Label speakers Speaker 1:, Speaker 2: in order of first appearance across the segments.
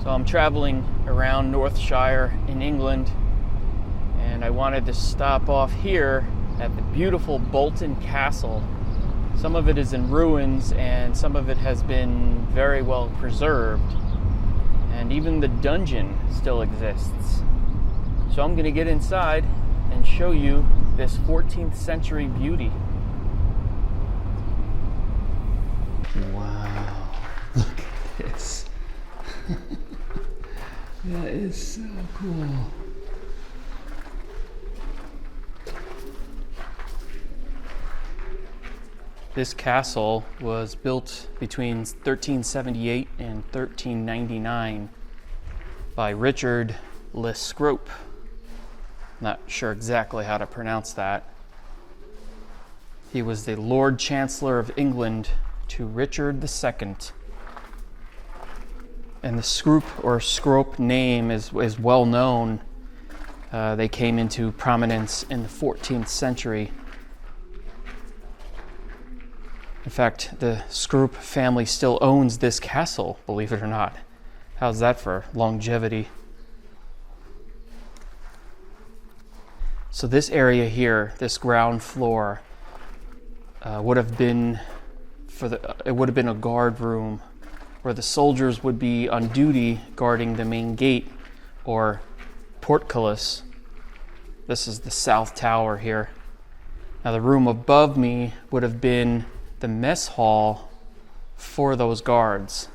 Speaker 1: So I'm traveling around Northshire in England, and I wanted to stop off here at the beautiful Bolton Castle. Some of it is in ruins and some of it has been very well preserved, and even the dungeon still exists. So I'm going to get inside and show you this 14th century beauty.
Speaker 2: Wow, look at this. That is so cool.
Speaker 1: This castle was built between 1378 and 1399 by Richard le Scrope. Not sure exactly how to pronounce that. He was the Lord Chancellor of England to Richard II. And the Scrope name is well known. They came into prominence in the 14th century. In fact, the Scrope family still owns this castle, believe it or not. How's that for longevity? So this area here, this ground floor, would have been a guard room where the soldiers would be on duty guarding the main gate or portcullis. This is the south tower here. Now the room above me would have been the mess hall for those guards.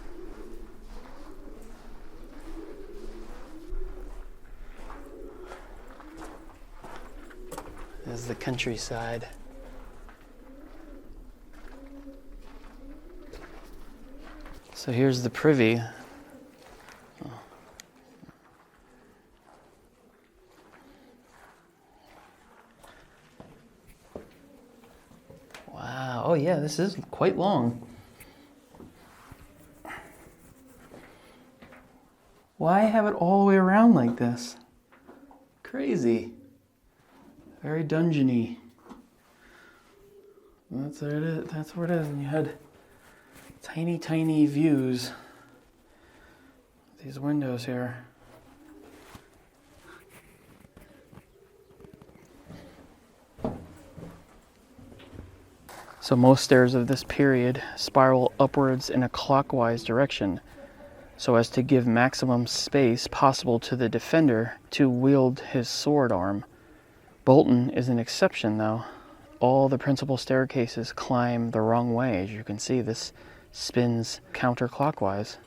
Speaker 1: This is the countryside. So here's the privy. Wow. Oh yeah, this is quite long. Why have it all the way around like this? Crazy. Very dungeony. That's where it is. That's where it is. And you had tiny, tiny views. These windows here. So most stairs of this period spiral upwards in a clockwise direction, so as to give maximum space possible to the defender to wield his sword arm. Bolton is an exception, though. All the principal staircases climb the wrong way. As you can see, this spins counterclockwise.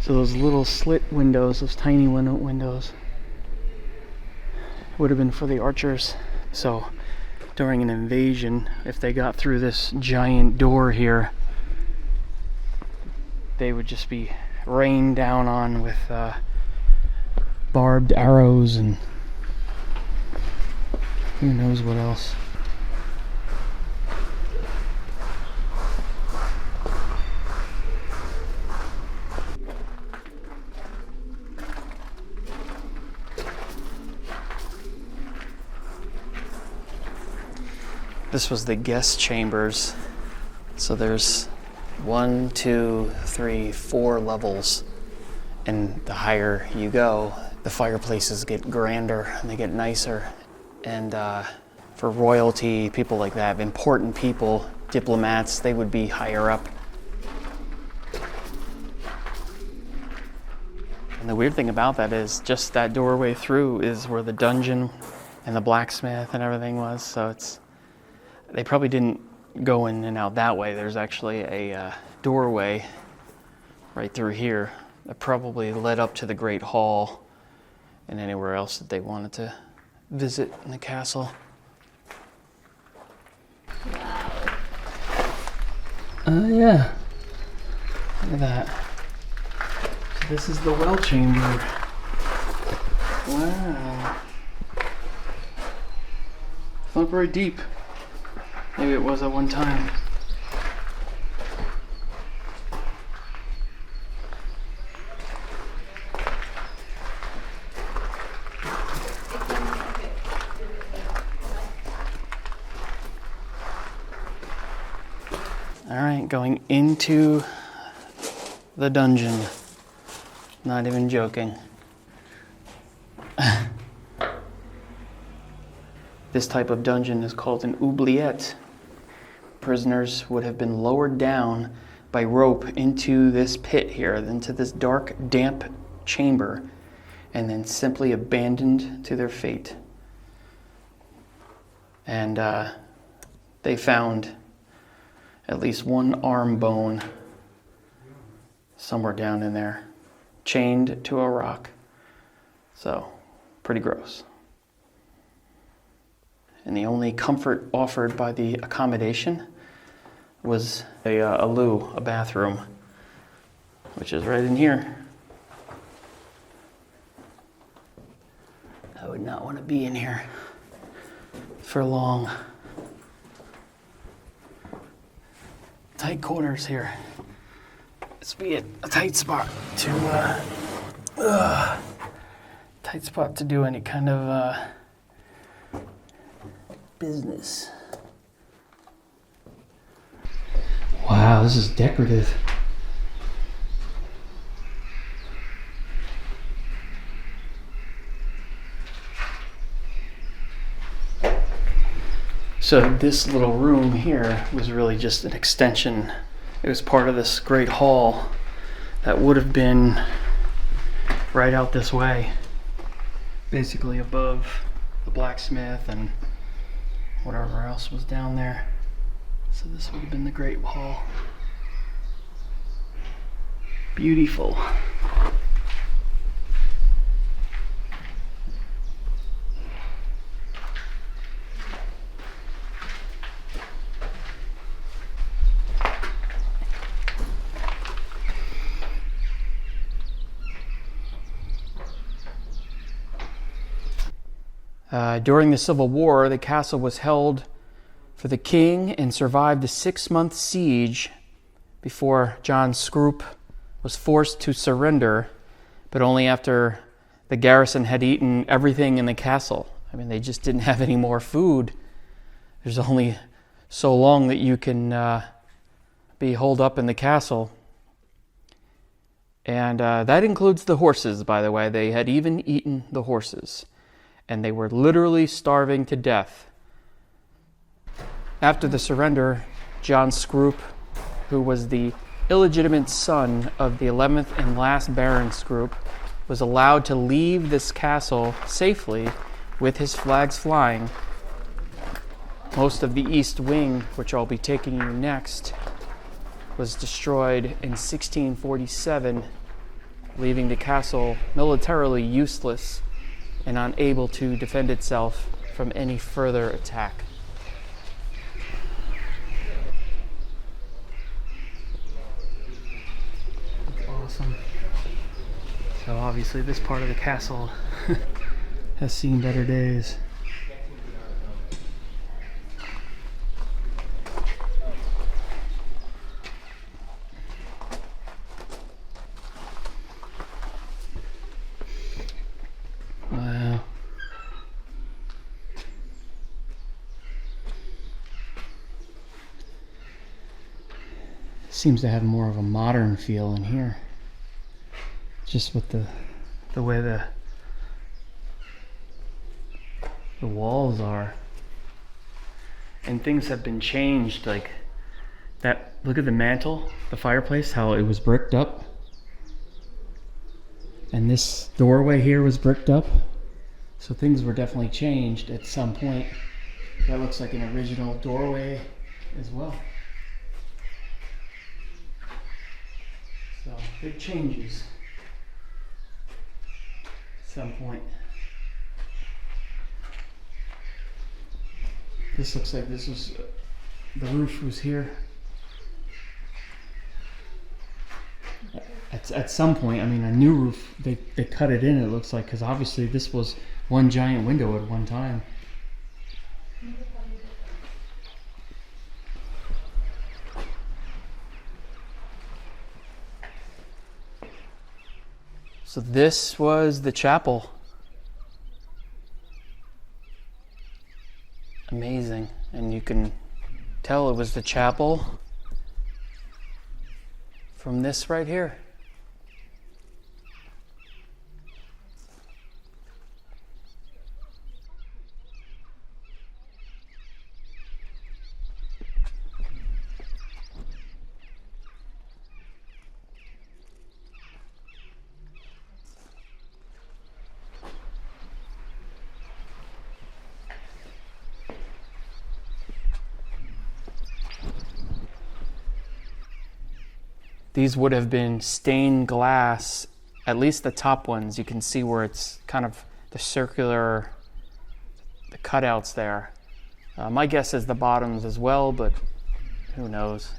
Speaker 1: So those little slit windows, those tiny windows, would have been for the archers. So during an invasion, if they got through this giant door here, they would just be rained down on with barbed arrows and who knows what else. This was the guest chambers. So there's 1, 2, 3, 4 levels, and the higher you go, the fireplaces get grander and they get nicer. And for royalty, people like that, important people, diplomats, they would be higher up. And the weird thing about that is just that doorway through is where the dungeon and the blacksmith and everything was. So they probably didn't go in and out that way. There's actually a doorway right through here that probably led up to the Great Hall and anywhere else that they wanted to visit in the castle. Yeah. Look at that. So this is the well chamber. Wow. It's not very deep. Maybe it was at one time. All right, going into the dungeon. Not even joking. This type of dungeon is called an oubliette. Prisoners would have been lowered down by rope into this pit here, into this dark, damp chamber, and then simply abandoned to their fate. And they found at least one arm bone somewhere down in there, chained to a rock. So, pretty gross. And the only comfort offered by the accommodation was a loo, a bathroom, which is right in here. I would not want to be in here for long. Tight corners here. This would be a tight spot to do any kind of business. Wow, this is decorative. So this little room here was really just an extension. It was part of this great hall that would have been right out this way, basically above the blacksmith and whatever else was down there. So this would have been the great hall. Beautiful. During the Civil War, the castle was held for the king and survived the 6-month siege before John Scroop was forced to surrender, but only after the garrison had eaten everything in the castle. I mean, they just didn't have any more food. There's only so long that you can be holed up in the castle. And that includes the horses, by the way. They had even eaten the horses. And they were literally starving to death. After the surrender, John Scroop, who was the illegitimate son of the 11th and last Baron Scroop, was allowed to leave this castle safely with his flags flying. Most of the east wing, which I'll be taking you next, was destroyed in 1647, leaving the castle militarily useless and unable to defend itself from any further attack. That's awesome. So obviously this part of the castle has seen better days. Wow. Seems to have more of a modern feel in here. Just with the way the walls are. And things have been changed, like that. Look at the mantle, the fireplace, how it was bricked up. And this doorway here was bricked up. So things were definitely changed at some point. That looks like an original doorway as well. So big changes at some point. This looks like this was, the roof was here. At some point, I mean, a new roof, they cut it in, it looks like, because obviously this was one giant window at one time. So this was the chapel. Amazing. And you can tell it was the chapel from this right here. These would have been stained glass, at least the top ones. You can see where it's kind of the circular, the cutouts there. My guess is the bottoms as well, but who knows?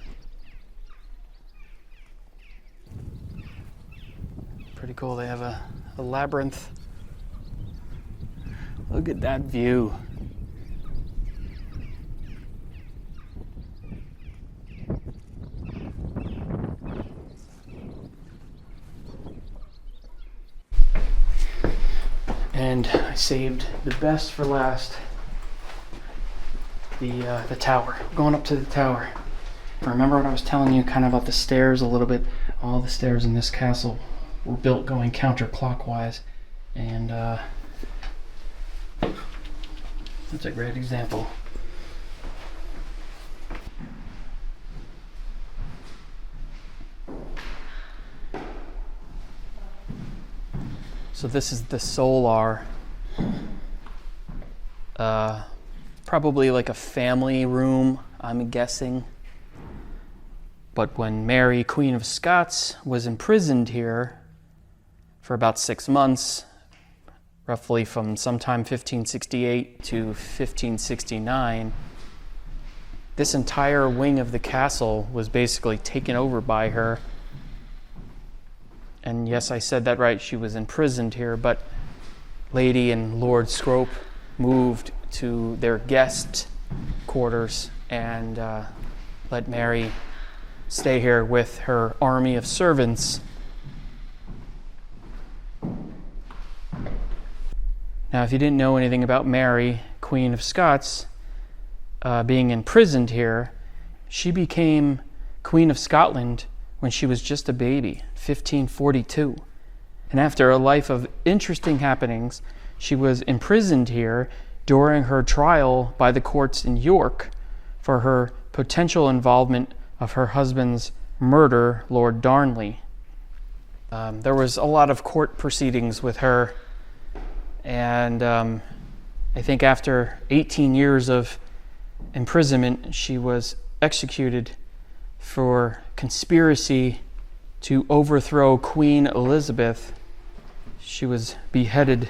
Speaker 1: Pretty cool. They have a labyrinth. Look at that view. And I saved the best for last, the tower. Going up to the tower. Remember what I was telling you kind of about the stairs a little bit? All the stairs in this castle were built going counterclockwise, and that's a great example. So this is the solar, probably like a family room, I'm guessing. But when Mary, Queen of Scots, was imprisoned here for about 6 months, roughly from sometime 1568 to 1569, this entire wing of the castle was basically taken over by her. And yes, I said that right, she was imprisoned here, but Lady and Lord Scrope moved to their guest quarters and let Mary stay here with her army of servants. Now, if you didn't know anything about Mary, Queen of Scots, being imprisoned here, she became Queen of Scotland when she was just a baby, 1542. And after a life of interesting happenings, she was imprisoned here during her trial by the courts in York for her potential involvement of her husband's murder, Lord Darnley. There was a lot of court proceedings with her, and I think after 18 years of imprisonment, she was executed for conspiracy to overthrow Queen Elizabeth. She was beheaded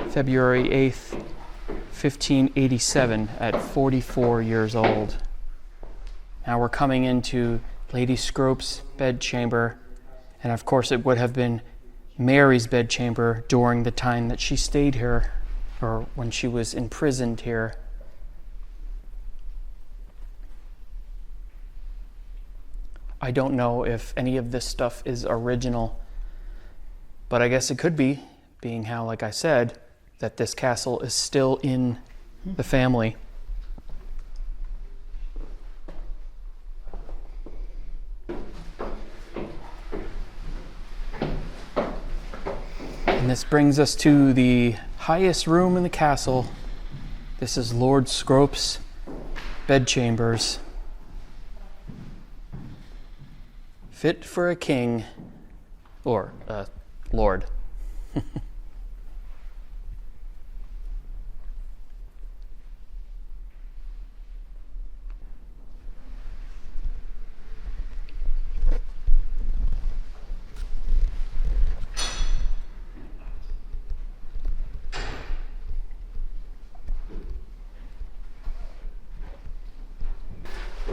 Speaker 1: February 8th, 1587 at 44 years old. Now we're coming into Lady Scrope's bedchamber, and of course it would have been Mary's bedchamber during the time that she stayed here, or when she was imprisoned here. I don't know if any of this stuff is original, but I guess it could be, being how, like I said, that this castle is still in the family. And this brings us to the highest room in the castle. This is Lord Scrope's bedchambers. Fit for a king, or a lord.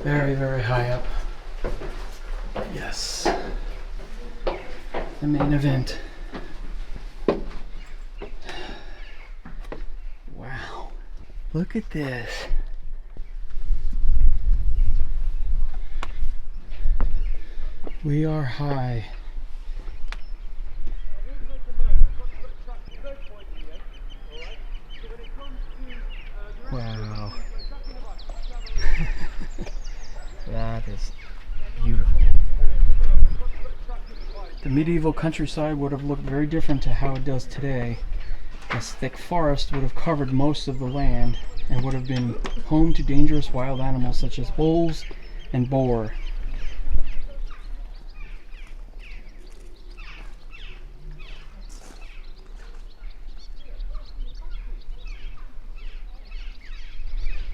Speaker 1: Very, very high up. Yes. The main event. Wow. Look at this. We are high. Wow. That is beautiful. The medieval countryside would have looked very different to how it does today. This thick forest would have covered most of the land and would have been home to dangerous wild animals such as wolves and boar.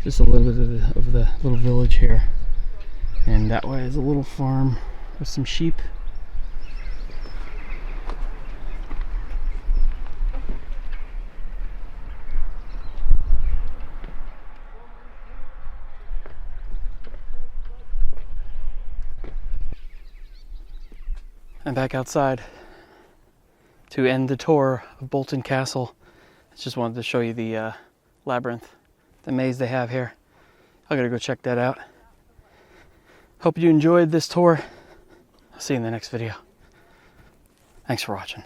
Speaker 1: Just a little bit of the little village here. And that way is a little farm with some sheep. I'm back outside to end the tour of Bolton Castle. I just wanted to show you the labyrinth, the maze they have here. I gotta go check that out. Hope you enjoyed this tour. I'll see you in the next video. Thanks for watching.